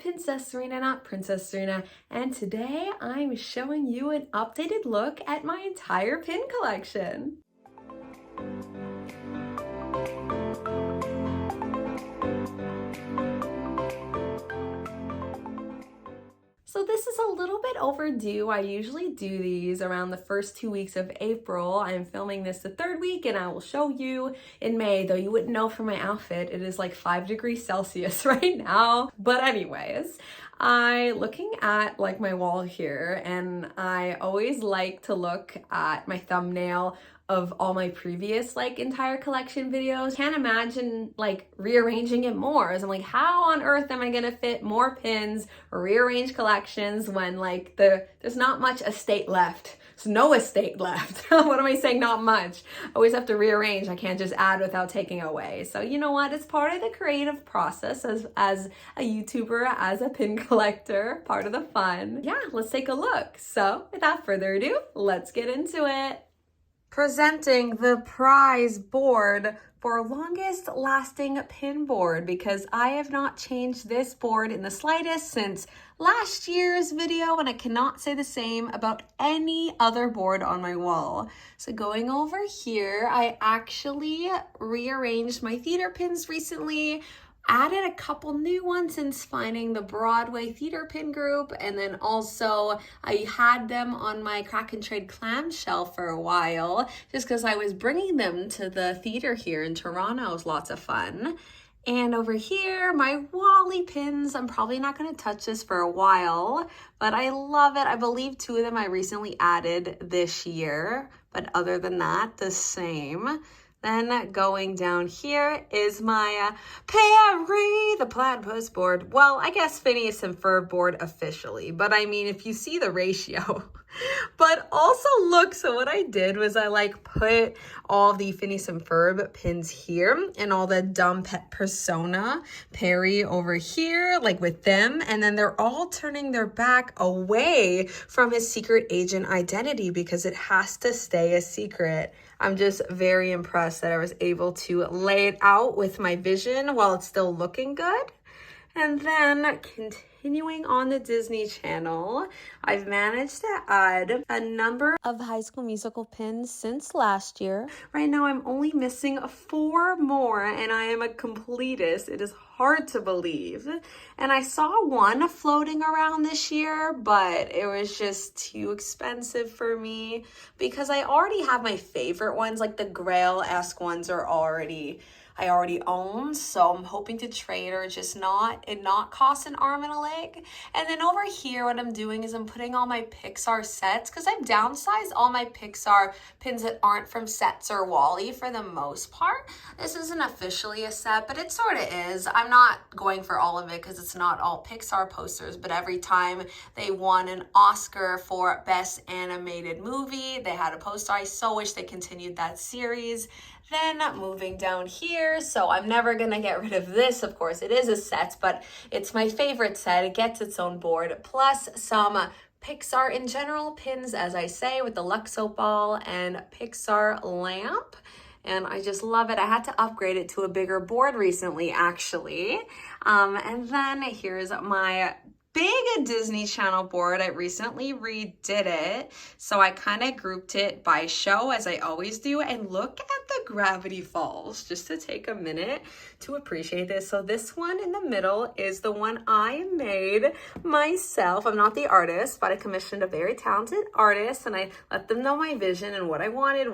Pincess Serena, not Princess Serena, and today I'm showing you an updated look at my entire pin collection. So this is a little bit overdue. I usually do these around the first 2 weeks of April. I'm filming this the third week and I will show you in May, though you wouldn't know from my outfit. It is like 5 degrees Celsius right now. But anyways, looking at like my wall here, and I always like to look at my thumbnail of all my previous like entire collection videos. Can't imagine like rearranging it more. As I'm like, how on earth am I gonna fit more pins or rearrange collections when like there's not much estate left. There's no estate left. What am I saying? Not much. I always have to rearrange. I can't just add without taking away. So you know what? It's part of the creative process as a YouTuber, as a pin collector, part of the fun. Yeah, let's take a look. So without further ado, let's get into it. Presenting the prize board for longest lasting pin board, because I have not changed this board in the slightest since last year's video, and I cannot say the same about any other board on my wall. So going over here, I actually rearranged my theater pins recently, added a couple new ones since finding the Broadway theater pin group, and then also I had them on my Crack and Trade clamshell for a while just because I was bringing them to the theater here in Toronto. It was lots of fun. And over here, my Wally pins. I'm probably not going to touch this for a while, but I love it. I believe 2 of them I recently added this year, but other than that, the same. Then going down here is my Perry the Platypus board. Well, I guess Phineas and Ferb board officially, but I mean, if you see the ratio. But also look, so what I did was I like put all the Phineas and Ferb pins here and all the dumb pet persona Perry over here, like with them. And then they're all turning their back away from his secret agent identity because it has to stay a secret. I'm just very impressed that I was able to lay it out with my vision while it's still looking good. And then continuing on the Disney Channel, I've managed to add a number of High School Musical pins since last year. Right now, I'm only missing 4 more, and I am a completist. It is hard to believe. And I saw one floating around this year, but it was just too expensive for me because I already have my favorite ones, like the Grail-esque ones I already own, so I'm hoping to trade or just not cost an arm and a leg. And then over here, what I'm doing is I'm putting all my Pixar sets, because I've downsized all my Pixar pins that aren't from Sets or Wally for the most part. This isn't officially a set, but it sort of is. I'm not going for all of it because it's not all Pixar posters, but every time they won an Oscar for Best Animated Movie, they had a poster. I so wish they continued that series. Then moving down here, so I'm never gonna get rid of this. Of course, it is a set, but it's my favorite set. It gets its own board, plus some Pixar in general pins, as I say, with the Luxo ball and Pixar lamp. And I just love it. I had to upgrade it to a bigger board recently, actually. And then here's my big Disney Channel board. I recently redid it, so I kind of grouped it by show, as I always do. And look at the Gravity Falls, just to take a minute to appreciate this. So this one in the middle is the one I made myself. I'm not the artist, but I commissioned a very talented artist, and I let them know my vision and what I wanted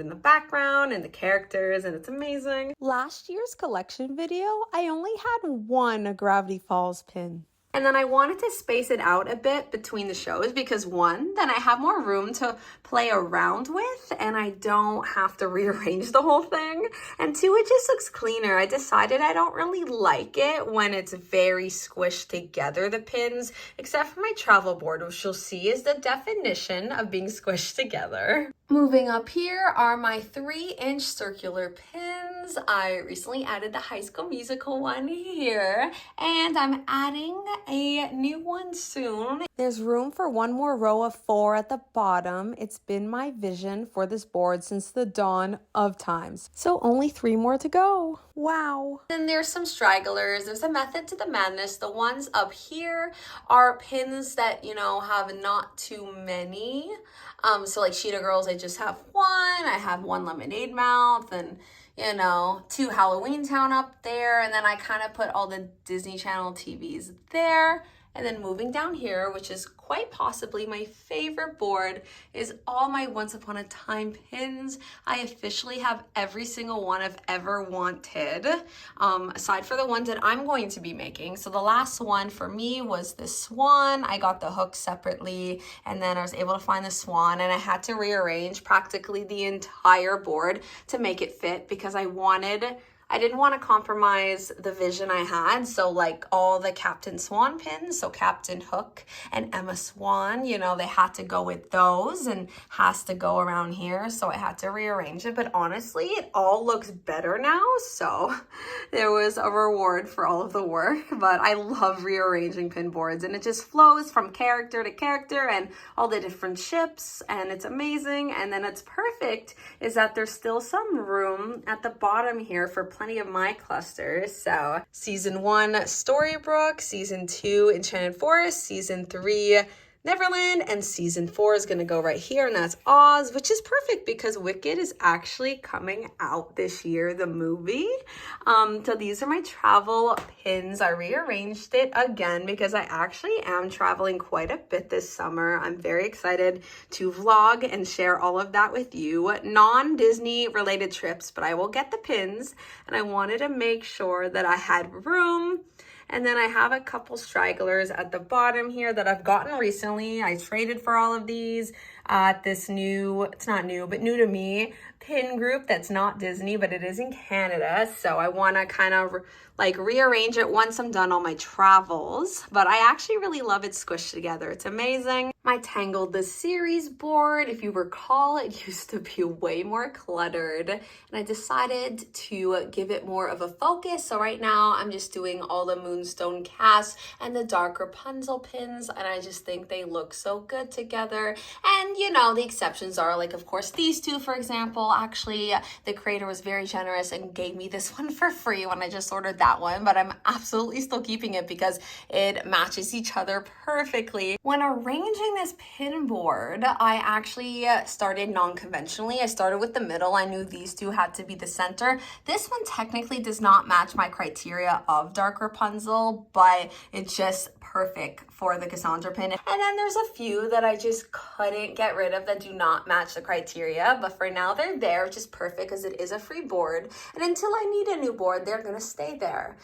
in the background and the characters, and it's amazing. Last year's collection video, I only had 1 Gravity Falls pin. And then I wanted to space it out a bit between the shows because 1, then I have more room to play around with and I don't have to rearrange the whole thing. And 2, it just looks cleaner. I decided I don't really like it when it's very squished together, the pins, except for my travel board, which you'll see is the definition of being squished together. Moving up here are my 3-inch circular pins. I recently added the High School Musical one here, and I'm adding a new one soon. There's room for one more row of 4 at the bottom. It's been my vision for this board since the dawn of times. So only 3 more to go. Wow. Then there's some stragglers. There's a method to the madness. The ones up here are pins that, you know, have not too many. So like Cheetah Girls, I just have one. I have one Lemonade Mouth and, you know, 2 Halloween Town up there. And then I kind of put all the Disney Channel TVs there. And then moving down here, which is quite possibly my favorite board, is all my Once Upon a Time pins. I officially have every single one I've ever wanted, aside for the ones that I'm going to be making. So the last one for me was the swan. I got the hook separately, and then I was able to find the swan, and I had to rearrange practically the entire board to make it fit because I didn't want to compromise the vision I had. So like all the Captain Swan pins, so Captain Hook and Emma Swan, you know, they had to go with those and has to go around here. So I had to rearrange it. But honestly, it all looks better now. So there was a reward for all of the work. But I love rearranging pin boards, and it just flows from character to character and all the different ships, and it's amazing. And then it's perfect is that there's still some room at the bottom here for plenty of my clusters. So season 1 Storybrooke, season 2 Enchanted Forest, season 3 Neverland, and season 4 is going to go right here, and that's Oz, which is perfect because Wicked is actually coming out this year, the movie. So these are my travel pins. I rearranged it again because I actually am traveling quite a bit this summer. I'm very excited to vlog and share all of that with you. Non-Disney related trips, but I will get the pins, and I wanted to make sure that I had room. And then I have a couple stragglers at the bottom here that I've gotten recently. I traded for all of these at this new, it's not new, but new to me, pin group that's not Disney, but it is in Canada. So I want to kind of like rearrange it once I'm done all my travels. But I actually really love it squished together. It's amazing. My Tangled the Series board, if you recall, it used to be way more cluttered, and I decided to give it more of a focus. So right now I'm just doing all the Moonstone cast and the Dark Rapunzel pins, and I just think they look so good together. And you know, the exceptions are like, of course, these two, for example. Actually, the creator was very generous and gave me this one for free when I just ordered that one, but I'm absolutely still keeping it because it matches each other perfectly. When arranging this pin board, I actually started non-conventionally. I started with the middle. I knew these two had to be the center. This one technically does not match my criteria of Dark Rapunzel, but it's just perfect for the Cassandra pin. And then there's a few that I just couldn't get rid of that do not match the criteria, but for now they're there, which is perfect because it is a free board. And until I need a new board, they're gonna stay there.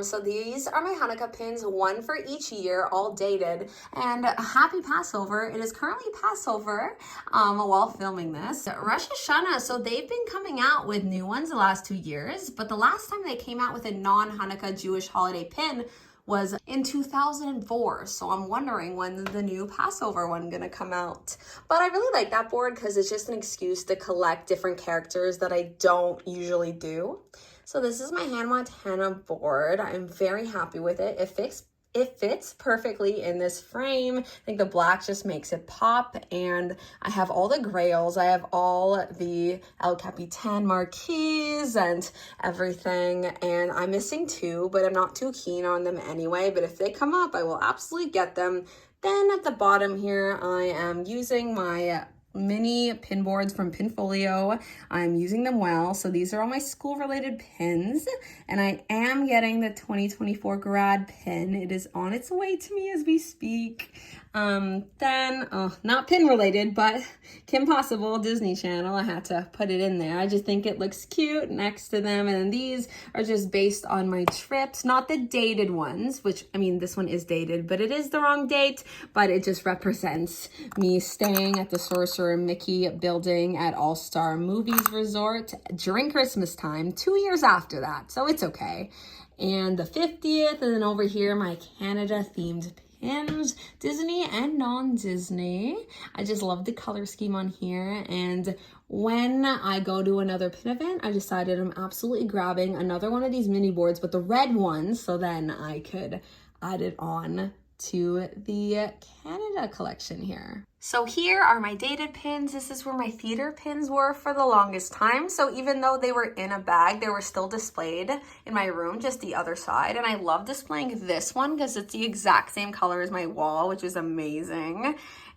So these are my Hanukkah pins, one for each year, all dated. And happy Passover. It is currently Passover while filming this. Rosh Hashanah, so they've been coming out with new ones the last 2 years, but the last time they came out with a non-Hanukkah Jewish holiday pin was in 2004. So I'm wondering when's the new Passover one gonna come out. But I really like that board because it's just an excuse to collect different characters that I don't usually do. So this is my Hannah Montana board. I'm very happy with it. It fits perfectly in this frame. I think the black just makes it pop, and I have all the grails. I have all the El Capitan marquees and everything, and I'm missing 2, but I'm not too keen on them anyway, but if they come up, I will absolutely get them. Then at the bottom here, I am using my mini pin boards from Pinfolio. I'm using them well. So these are all my school related pins, and I am getting the 2024 grad pin. It is on its way to me as we speak. Not pin related, but Kim Possible, Disney Channel. I had to put it in there. I just think it looks cute next to them. And then these are just based on my trips, not the dated ones, which, I mean, this one is dated, but it is the wrong date, but it just represents me staying at the Sorcerer Mickey building at All Star Movies Resort during Christmas time, 2 years after that. So it's okay. And the 50th, and then over here, my Canada themed pins, Disney and non-Disney. I just love the color scheme on here, and when I go to another pin event, I decided I'm absolutely grabbing another one of these mini boards, but the red ones, so then I could add it on to the Canada collection here. So here are my dated pins. This is where my theater pins were for the longest time. So even though they were in a bag, they were still displayed in my room, just the other side. And I love displaying this one because it's the exact same color as my wall, which is amazing.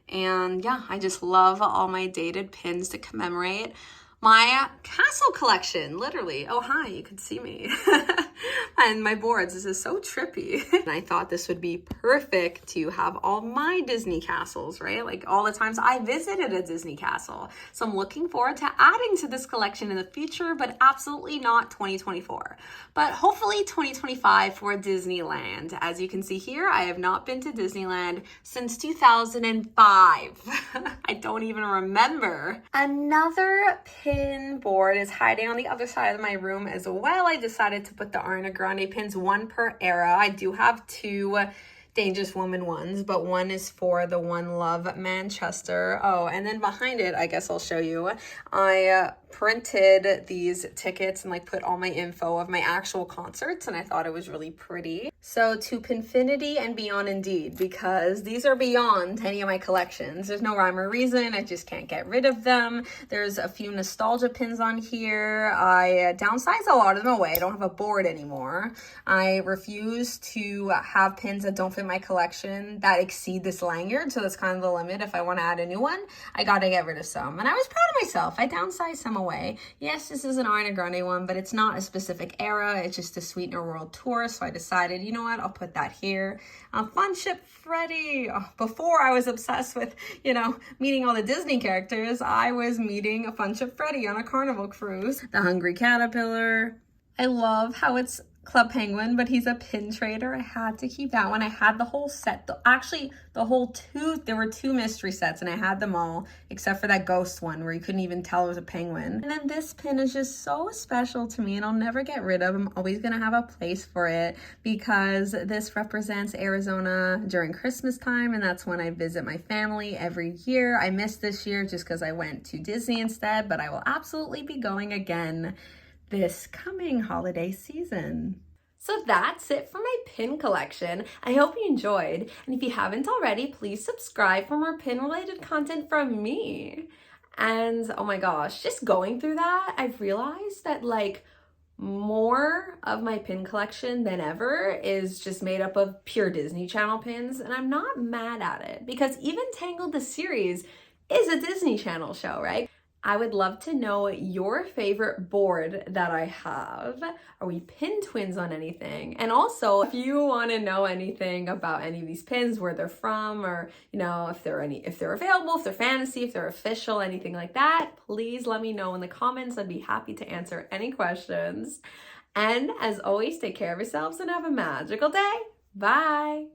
And yeah, I just love all my dated pins to commemorate my castle collection, literally. Oh, hi, you can see me. And my boards, this is so trippy. And I thought this would be perfect to have all my Disney castles, right? Like all the times I visited a Disney castle. So I'm looking forward to adding to this collection in the future, but absolutely not 2024. But hopefully 2025 for Disneyland. As you can see here, I have not been to Disneyland since 2005. I don't even remember. Another pin board is hiding on the other side of my room as well. I decided to put the Ariana Grande pins, one per era. I do have two Dangerous Woman ones, but one is for the One Love Manchester. Oh, and then behind it, I guess I'll show you, I printed these tickets and like put all my info of my actual concerts, and I thought it was really pretty. So to Pinfinity and beyond indeed, because these are beyond any of my collections. There's no rhyme or reason. I just can't get rid of them. There's a few nostalgia pins on here. I downsized a lot of them away. I don't have a board anymore. I refuse to have pins that don't fit my collection that exceed this lanyard. So that's kind of the limit. If I want to add a new one, I got to get rid of some. And I was proud of myself. I downsized some away. Yes, this is an Ariana Grande one, but it's not a specific era. It's just a Sweetener World Tour. So I decided, you know what, I'll put that here. Fun Ship Freddy. Oh, before I was obsessed with, meeting all the Disney characters, I was meeting a Fun Ship Freddy on a Carnival cruise. The Hungry Caterpillar. I love how it's Club Penguin, but he's a pin trader. I had to keep that one. I had the whole set, there were two mystery sets, and I had them all except for that ghost one where you couldn't even tell it was a penguin. And then this pin is just so special to me, and I'll never get rid of. I'm always gonna have a place for it because this represents Arizona during Christmas time, and that's when I visit my family every year. I missed this year just because I went to Disney instead, but I will absolutely be going again this coming holiday season. So that's it for my pin collection. I hope you enjoyed. And if you haven't already, please subscribe for more pin related content from me. And oh my gosh, just going through that, I've realized that more of my pin collection than ever is just made up of pure Disney Channel pins. And I'm not mad at it because even Tangled the series is a Disney Channel show, right? I would love to know your favorite board that I have. Are we pin twins on anything? And also, if you want to know anything about any of these pins, where they're from, or if they're available, if they're fantasy, if they're official, anything like that, please let me know in the comments. I'd be happy to answer any questions. And as always, take care of yourselves and have a magical day. Bye.